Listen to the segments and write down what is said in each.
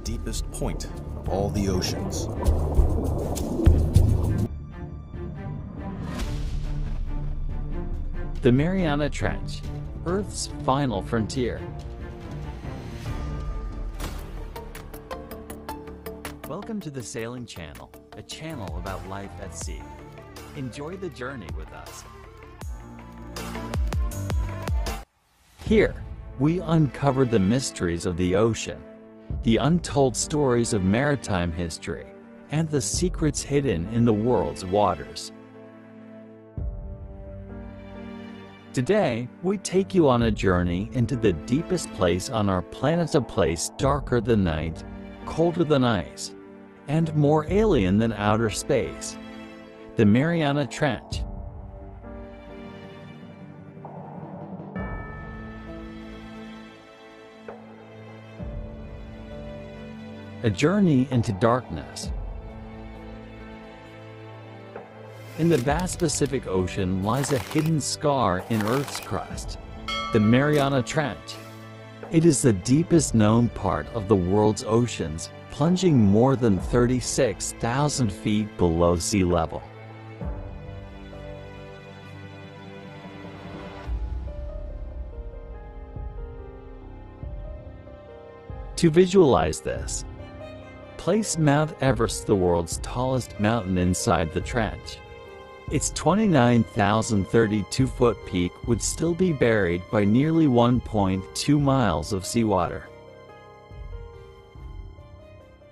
deepest point of all the oceans. The Mariana Trench, Earth's final frontier. Welcome to the Sailing Channel, a channel about life at sea. Enjoy the journey with us. Here, we uncover the mysteries of the ocean, the untold stories of maritime history, and the secrets hidden in the world's waters. Today, we take you on a journey into the deepest place on our planet, a place darker than night, colder than ice, and more alien than outer space. The Mariana Trench. A journey into darkness. In the vast Pacific Ocean lies a hidden scar in Earth's crust, the Mariana Trench. It is the deepest known part of the world's oceans, plunging more than 36,000 feet below sea level. To visualize this, place Mount Everest, the world's tallest mountain, inside the trench. Its 29,032-foot peak would still be buried by nearly 1.2 miles of seawater.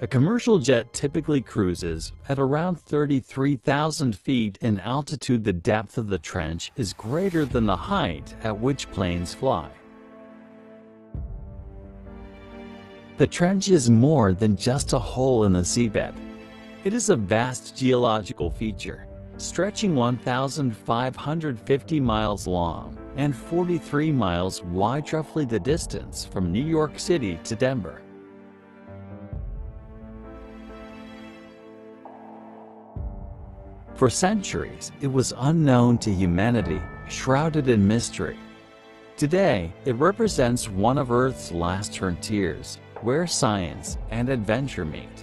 A commercial jet typically cruises at around 33,000 feet in altitude. The depth of the trench is greater than the height at which planes fly. The trench is more than just a hole in the seabed. It is a vast geological feature, stretching 1,550 miles long and 43 miles wide, roughly the distance from New York City to Denver. For centuries, it was unknown to humanity, shrouded in mystery. Today, it represents one of Earth's last frontiers, where science and adventure meet.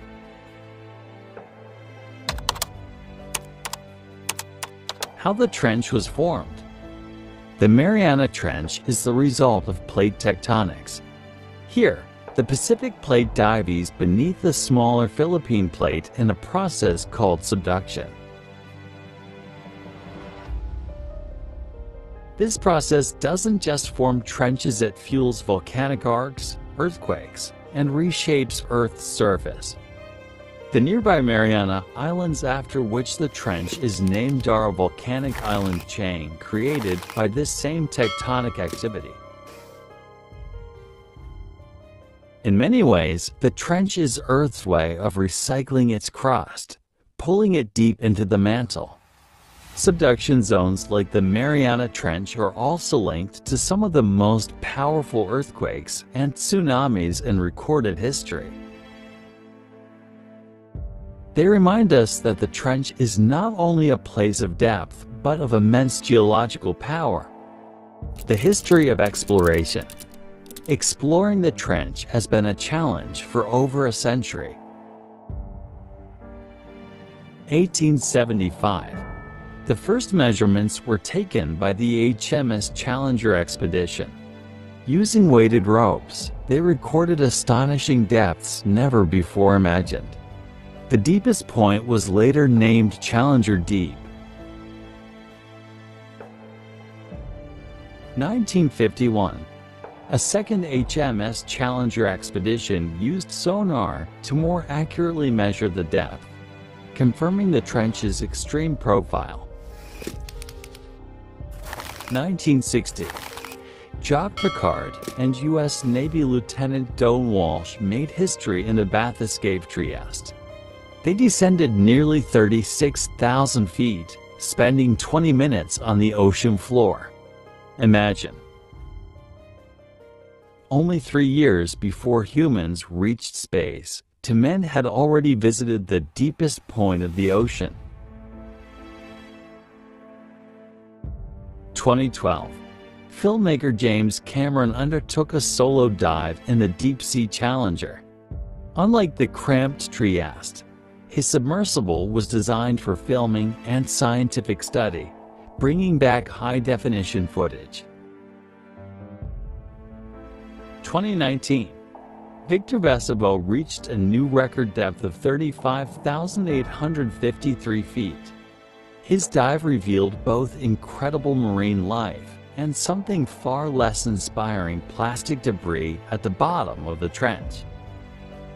How the trench was formed. The Mariana Trench is the result of plate tectonics. Here, the Pacific Plate dives beneath the smaller Philippine Plate in a process called subduction. This process doesn't just form trenches, it fuels volcanic arcs, earthquakes, and reshapes Earth's surface. The nearby Mariana Islands, after which the trench is named, are a volcanic island chain created by this same tectonic activity. In many ways, the trench is Earth's way of recycling its crust, pulling it deep into the mantle. Subduction zones like the Mariana Trench are also linked to some of the most powerful earthquakes and tsunamis in recorded history. They remind us that the trench is not only a place of depth, but of immense geological power. The history of exploration. Exploring the trench has been a challenge for over a century. 1875. The first measurements were taken by the HMS Challenger expedition. Using weighted ropes, they recorded astonishing depths never before imagined. The deepest point was later named Challenger Deep. 1951. A second HMS Challenger expedition used sonar to more accurately measure the depth, confirming the trench's extreme profile. 1960. Jacques Piccard and U.S. Navy Lieutenant Don Walsh made history in the Bath Escape Trieste. They descended nearly 36,000 feet, spending 20 minutes on the ocean floor. Imagine. Only 3 years before humans reached space, two men had already visited the deepest point of the ocean. 2012. Filmmaker James Cameron undertook a solo dive in the Deep Sea Challenger. Unlike the cramped Trieste, his submersible was designed for filming and scientific study, bringing back high-definition footage. 2019, Victor Vesebo reached a new record depth of 35,853 feet. His dive revealed both incredible marine life and something far less inspiring: plastic debris at the bottom of the trench.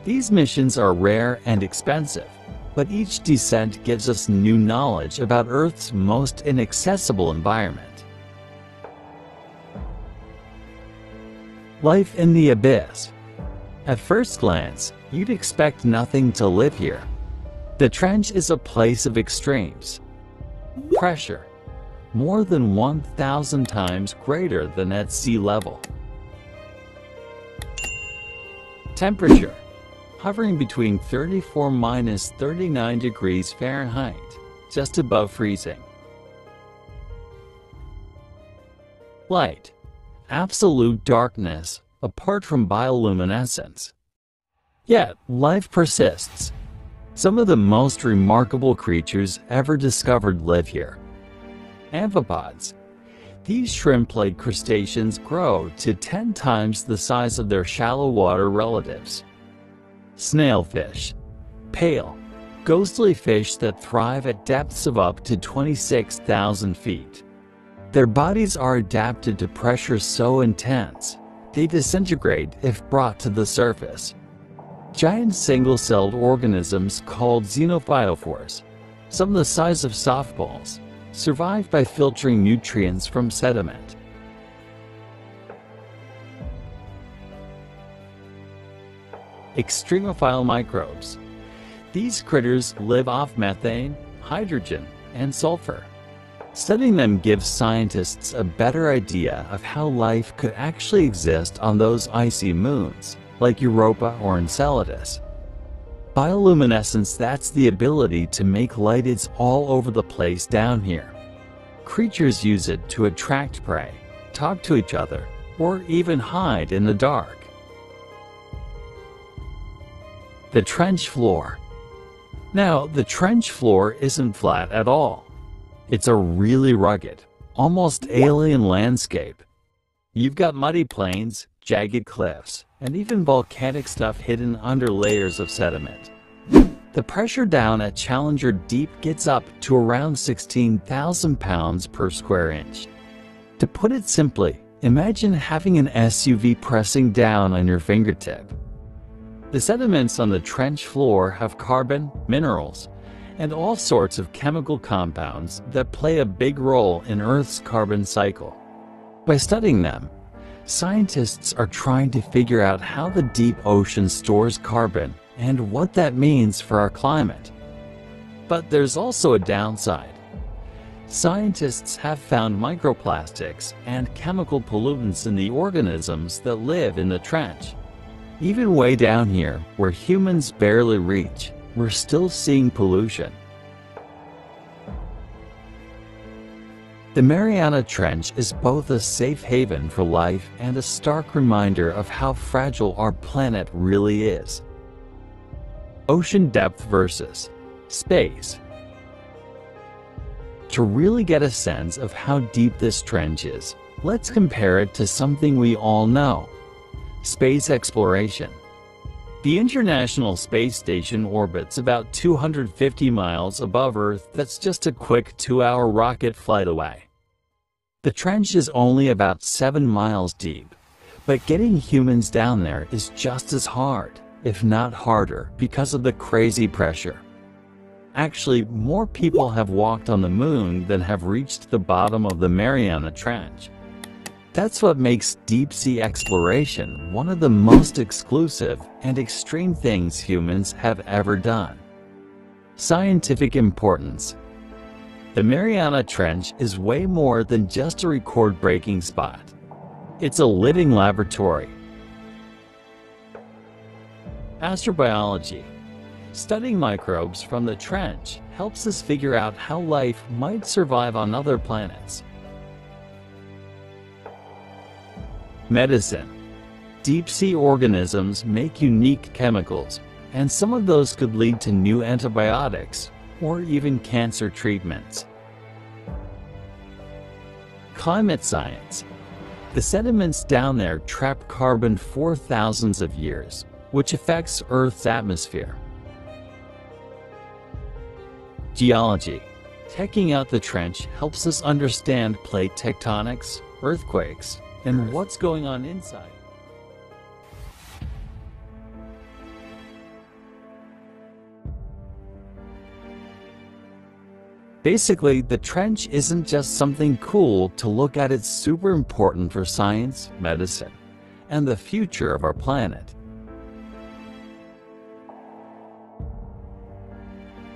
These missions are rare and expensive, but each descent gives us new knowledge about Earth's most inaccessible environment. Life in the abyss. At first glance, you'd expect nothing to live here. The trench is a place of extremes. Pressure, more than 1,000 times greater than at sea level. Temperature, hovering between 34–39 degrees Fahrenheit, just above freezing. Light, absolute darkness, apart from bioluminescence. Yet, life persists. Some of the most remarkable creatures ever discovered live here. Amphipods. These shrimp-like crustaceans grow to 10 times the size of their shallow water relatives. Snailfish. Pale, ghostly fish that thrive at depths of up to 26,000 feet. Their bodies are adapted to pressure so intense, they disintegrate if brought to the surface. Giant single-celled organisms called xenophytophores, some the size of softballs, survive by filtering nutrients from sediment. Extremophile microbes. These critters live off methane, hydrogen, and sulfur. Studying them gives scientists a better idea of how life could actually exist on those icy moons, like Europa or Enceladus. Bioluminescence, that's the ability to make light. It's all over the place down here. Creatures use it to attract prey, talk to each other, or even hide in the dark. The trench floor. Now, the trench floor isn't flat at all. It's a really rugged, almost alien landscape. You've got muddy plains, jagged cliffs, and even volcanic stuff hidden under layers of sediment. The pressure down at Challenger Deep gets up to around 16,000 pounds per square inch. To put it simply, imagine having an SUV pressing down on your fingertip. The sediments on the trench floor have carbon, minerals, and all sorts of chemical compounds that play a big role in Earth's carbon cycle. By studying them, scientists are trying to figure out how the deep ocean stores carbon and what that means for our climate. But there's also a downside. Scientists have found microplastics and chemical pollutants in the organisms that live in the trench. Even way down here, where humans barely reach, we're still seeing pollution. The Mariana Trench is both a safe haven for life and a stark reminder of how fragile our planet really is. Ocean depth versus space. To really get a sense of how deep this trench is, let's compare it to something we all know: space exploration. The International Space Station orbits about 250 miles above Earth. That's just a quick 2-hour rocket flight away. The trench is only about 7 miles deep, but getting humans down there is just as hard, if not harder, because of the crazy pressure. Actually, more people have walked on the moon than have reached the bottom of the Mariana Trench. That's what makes deep-sea exploration one of the most exclusive and extreme things humans have ever done. Scientific importance. The Mariana Trench is way more than just a record-breaking spot. It's a living laboratory. Astrobiology. Studying microbes from the trench helps us figure out how life might survive on other planets. Medicine. Deep-sea organisms make unique chemicals, and some of those could lead to new antibiotics or even cancer treatments. Climate science. The sediments down there trap carbon for thousands of years, which affects Earth's atmosphere. Geology. Checking out the trench helps us understand plate tectonics, earthquakes, and what's going on inside. Basically, the trench isn't just something cool to look at, it's super important for science, medicine, and the future of our planet.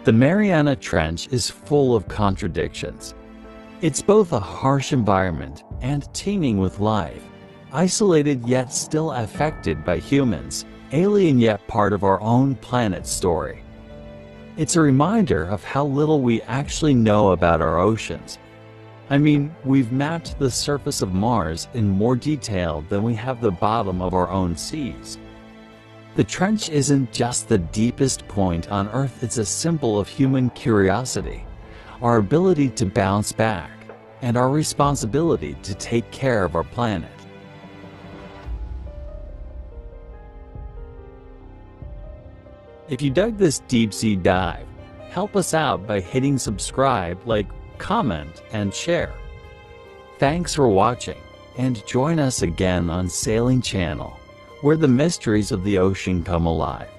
The Mariana Trench is full of contradictions. It's both a harsh environment and teeming with life, isolated yet still affected by humans, alien yet part of our own planet's story. It's a reminder of how little we actually know about our oceans. I mean, we've mapped the surface of Mars in more detail than we have the bottom of our own seas. The trench isn't just the deepest point on Earth, it's a symbol of human curiosity, our ability to bounce back, and our responsibility to take care of our planet. If you dug this deep-sea dive, help us out by hitting subscribe, like, comment, and share. Thanks for watching, and join us again on Sailing Channel, where the mysteries of the ocean come alive.